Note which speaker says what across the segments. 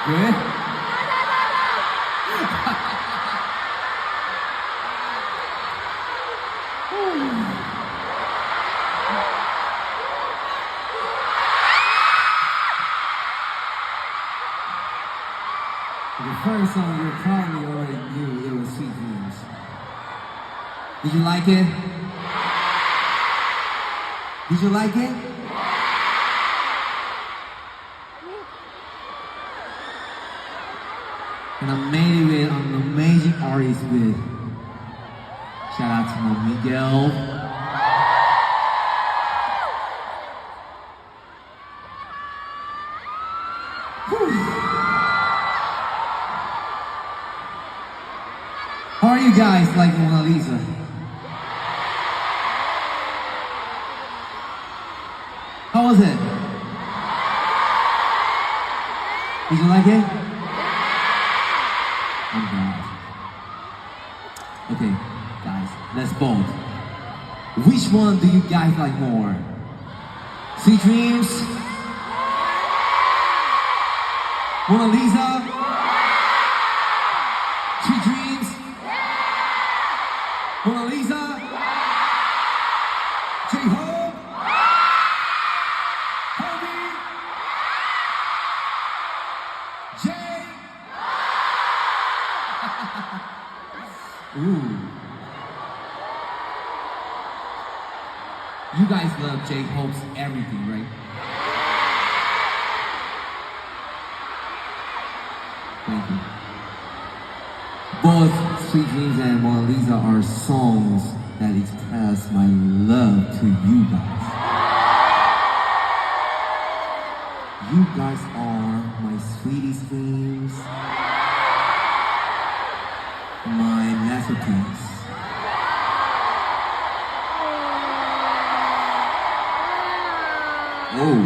Speaker 1: Good? The first song you probably already knew, it was Sweet Dreams. Did you like it? Did you like it? And I made it with an amazing artist with. Shout out to my Miguel. How are you guys like Mona Lisa? How was it? Did you like it? I'm glad. Okay, guys, let's vote. Which one do you guys like more? Sweet Dreams? Mona Lisa? Sweet Dreams? Mona Lisa? J-Hope? Hobie? Jay? Ooh. You guys love J-Hope's everything, right? Thank you. Both Sweet Dreams and Mona Lisa are songs that express my love to you guys. You guys are my sweetest dreams, my masterpiece. Oh.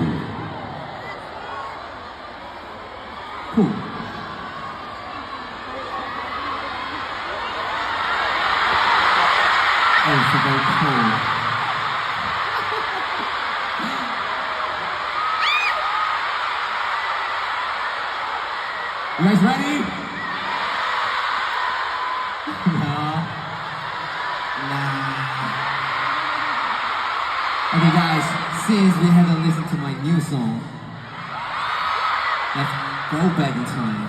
Speaker 1: Cool. Oh, it's so very cold. You guys ready? No. Nah. Okay guys, since we haven't listened to my new song, let's go back in time.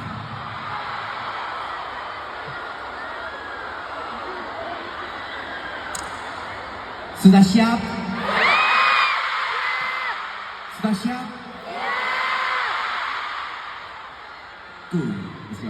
Speaker 1: Sudah siap? Sudah siap? Good, let's go.